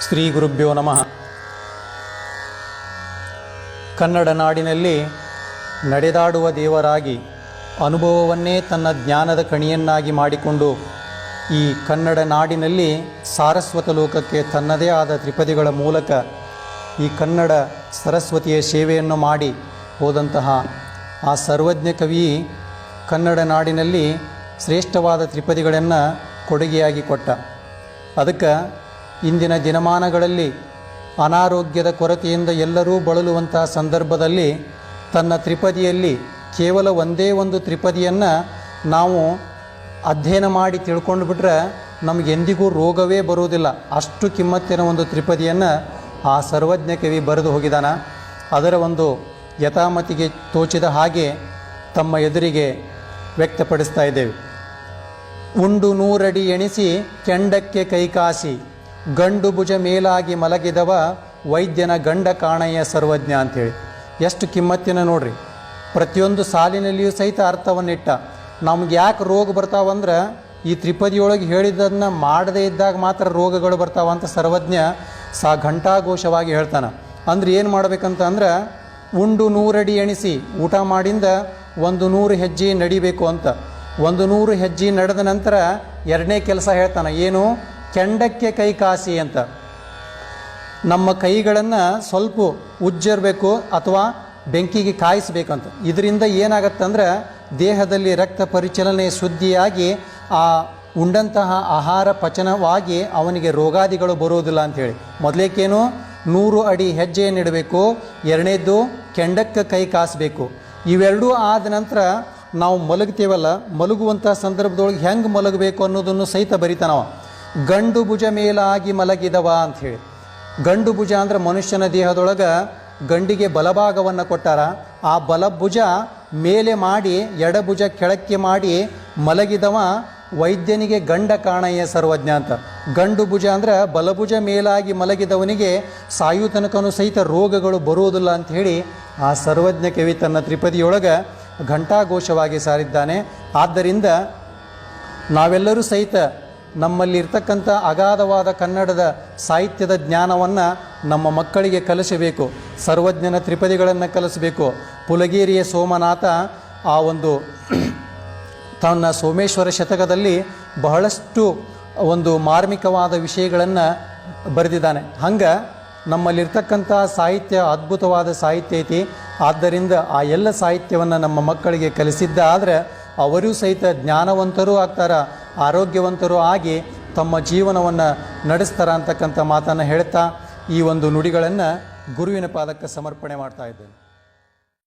ಶ್ರೀ ಗುರುಭ್ಯೋ ನಮಃ. ಕನ್ನಡ ನಾಡಿನಲ್ಲಿ ನಡೆದಾಡುವ ದೇವರಾಗಿ ಅನುಭವವನ್ನೇ ತನ್ನ ಜ್ಞಾನದ ಕಣಿಯನ್ನಾಗಿ ಮಾಡಿಕೊಂಡು ಈ ಕನ್ನಡ ನಾಡಿನಲ್ಲಿ ಸಾರಸ್ವತ ಲೋಕಕ್ಕೆ ತನ್ನದೇ ಆದ ತ್ರಿಪದಿಗಳ ಮೂಲಕ ಈ ಕನ್ನಡ ಸರಸ್ವತಿಯ ಸೇವೆಯನ್ನು ಮಾಡಿ ಹೋದಂತಹ ಆ ಸರ್ವಜ್ಞ ಕವಿ ಕನ್ನಡ ನಾಡಿನಲ್ಲಿ ಶ್ರೇಷ್ಠವಾದ ತ್ರಿಪದಿಗಳನ್ನು ಕೊಡುಗೆಯಾಗಿ ಕೊಟ್ಟ. ಅದಕ್ಕೆ ಇಂದಿನ ದಿನಮಾನಗಳಲ್ಲಿ ಅನಾರೋಗ್ಯದ ಕೊರತೆಯಿಂದ ಎಲ್ಲರೂ ಬಳಲುವಂಥ ಸಂದರ್ಭದಲ್ಲಿ ತನ್ನ ತ್ರಿಪದಿಯಲ್ಲಿ ಕೇವಲ ಒಂದೇ ಒಂದು ತ್ರಿಪದಿಯನ್ನು ನಾವು ಅಧ್ಯಯನ ಮಾಡಿ ತಿಳ್ಕೊಂಡು ಬಿಟ್ರೆ ನಮಗೆಂದಿಗೂ ರೋಗವೇ ಬರುವುದಿಲ್ಲ. ಅಷ್ಟು ಕಿಮ್ಮತ್ತಿನ ಒಂದು ತ್ರಿಪದಿಯನ್ನು ಆ ಸರ್ವಜ್ಞ ಕವಿ ಬರೆದು ಹೋಗಿದ್ದಾನ. ಅದರ ಒಂದು ಯಥಾಮತಿಗೆ ತೋಚಿದ ಹಾಗೆ ತಮ್ಮ ಎದುರಿಗೆ ವ್ಯಕ್ತಪಡಿಸ್ತಾ ಇದ್ದೇವೆ. ಉಂಡು 100 ಅಡಿ ಎಣಿಸಿ ಕೆಂಡಕ್ಕೆ ಕೈಕಾಸಿ, ಗಂಡು ಭುಜ ಮೇಲಾಗಿ ಮಲಗಿದವ ವೈದ್ಯನ ಗಂಡ ಕಾಣಯ್ಯ ಸರ್ವಜ್ಞ ಅಂಥೇಳಿ. ಎಷ್ಟು ಕಿಮ್ಮತ್ತಿನ ನೋಡ್ರಿ. ಪ್ರತಿಯೊಂದು ಸಾಲಿನಲ್ಲಿಯೂ ಸಹಿತ ಅರ್ಥವನ್ನಿಟ್ಟ. ನಮ್ಗೆ ಯಾಕೆ ರೋಗ ಬರ್ತಾವಂದ್ರೆ ಈ ತ್ರಿಪದಿಯೊಳಗೆ ಹೇಳಿದ್ದನ್ನು ಮಾಡದೇ ಇದ್ದಾಗ ಮಾತ್ರ ರೋಗಗಳು ಬರ್ತಾವಂತ ಸರ್ವಜ್ಞ ಘಂಟಾಘೋಷವಾಗಿ ಹೇಳ್ತಾನೆ. ಅಂದ್ರೆ ಏನು ಮಾಡ್ಬೇಕಂತ ಅಂದ್ರೆ ಉಂಡು 100 ಅಡಿ ಎಣಿಸಿ, ಊಟ ಮಾಡಿಂದ 100 ಹೆಜ್ಜೆ ನಡಿಬೇಕು ಅಂತ. 100 ಹೆಜ್ಜೆ ನಡೆದ ನಂತರ ಎರಡನೇ ಕೆಲಸ ಹೇಳ್ತಾನೆ, ಏನು? ಕೆಂಡಕ್ಕೆ ಕೈ ಕಾಸಿ ಅಂತ. ನಮ್ಮ ಕೈಗಳನ್ನು ಸ್ವಲ್ಪ ಉಜ್ಜಿರಬೇಕು ಅಥವಾ ಬೆಂಕಿಗೆ ಕಾಯಿಸಬೇಕಂತ. ಇದರಿಂದ ಏನಾಗತ್ತಂದ್ರೆ ದೇಹದಲ್ಲಿ ರಕ್ತ ಪರಿಚಲನೆ ಶುದ್ಧಿಯಾಗಿ ಆ ಉಂಡಂತಹ ಆಹಾರ ಪಚನವಾಗಿ ಅವನಿಗೆ ರೋಗಾದಿಗಳು ಬರುವುದಿಲ್ಲ ಅಂಥೇಳಿ. ಮೊದಲೇಕೇನು 100 ಅಡಿ ಹೆಜ್ಜೆ ನೀಡಬೇಕು, ಎರಡನೇದ್ದು ಕೆಂಡಕ್ಕೆ ಕೈ ಕಾಸಬೇಕು. ಇವೆರಡೂ ಆದ ನಂತರ ನಾವು ಮಲಗ್ತೇವಲ್ಲ, ಮಲಗುವಂಥ ಸಂದರ್ಭದೊಳಗೆ ಹೆಂಗೆ ಮಲಗಬೇಕು ಅನ್ನೋದನ್ನು ಸಹಿತ ಬರಿತಾನವ. ಗಂಡು ಭುಜ ಮೇಲಾಗಿ ಮಲಗಿದವ ಅಂಥೇಳಿ. ಗಂಡು ಭುಜ ಅಂದ್ರೆ ಮನುಷ್ಯನ ದೇಹದೊಳಗೆ ಗಂಡಿಗೆ ಬಲಭಾಗವನ್ನು ಕೊಟ್ಟಾರ. ಆ ಬಲಭುಜ ಮೇಲೆ ಮಾಡಿ ಎಡಭುಜ ಕೆಳಕ್ಕೆ ಮಾಡಿ ಮಲಗಿದವ ವೈದ್ಯನಿಗೆ ಗಂಡ ಕಾಣಯ್ಯ ಸರ್ವಜ್ಞ ಅಂತ. ಗಂಡು ಭುಜ ಅಂದ್ರೆ ಬಲಭುಜ ಮೇಲಾಗಿ ಮಲಗಿದವನಿಗೆ ಸಾಯು ತನಕನೂ ಸಹಿತ ರೋಗಗಳು ಬರುವುದಿಲ್ಲ ಅಂಥೇಳಿ ಆ ಸರ್ವಜ್ಞ ಕವಿ ತನ್ನ ತ್ರಿಪದಿಯೊಳಗೆ ಘಂಟಾಘೋಷವಾಗಿ ಸಾರಿದ್ದಾನೆ. ಆದ್ದರಿಂದ ನಾವೆಲ್ಲರೂ ಸಹಿತ ನಮ್ಮಲ್ಲಿರ್ತಕ್ಕಂಥ ಅಗಾಧವಾದ ಕನ್ನಡದ ಸಾಹಿತ್ಯದ ಜ್ಞಾನವನ್ನು ನಮ್ಮ ಮಕ್ಕಳಿಗೆ ಕಲಿಸಬೇಕು. ಸರ್ವಜ್ಞನ ತ್ರಿಪದಿಗಳನ್ನು ಕಲಿಸಬೇಕು. ಪುಲಗೇರಿಯ ಸೋಮನಾಥ ಆ ಒಂದು ತನ್ನ ಸೋಮೇಶ್ವರ ಶತಕದಲ್ಲಿ ಬಹಳಷ್ಟು ಒಂದು ಮಾರ್ಮಿಕವಾದ ವಿಷಯಗಳನ್ನು ಬರೆದಿದ್ದಾನೆ. ಹಂಗೆ ನಮ್ಮಲ್ಲಿರ್ತಕ್ಕಂಥ ಸಾಹಿತ್ಯ ಅದ್ಭುತವಾದ ಸಾಹಿತ್ಯ ಐತಿ. ಆದ್ದರಿಂದ ಆ ಎಲ್ಲ ಸಾಹಿತ್ಯವನ್ನು ನಮ್ಮ ಮಕ್ಕಳಿಗೆ ಕಲಿಸಿದ್ದ ಆದರೆ ಅವರೂ ಸಹಿತ ಜ್ಞಾನವಂತರೂ ಆಗ್ತಾರ, ಆರೋಗ್ಯವಂತರೂ ಆಗಿ ತಮ್ಮ ಜೀವನವನ್ನು ನಡೆಸ್ತಾರ ಅಂತಕ್ಕಂಥ ಮಾತನ್ನು ಹೇಳ್ತಾ ಈ ಒಂದು ನುಡಿಗಳನ್ನು ಗುರುವಿನ ಪಾದಕ್ಕೆ ಸಮರ್ಪಣೆ ಮಾಡ್ತಾ ಇದ್ದೇನೆ.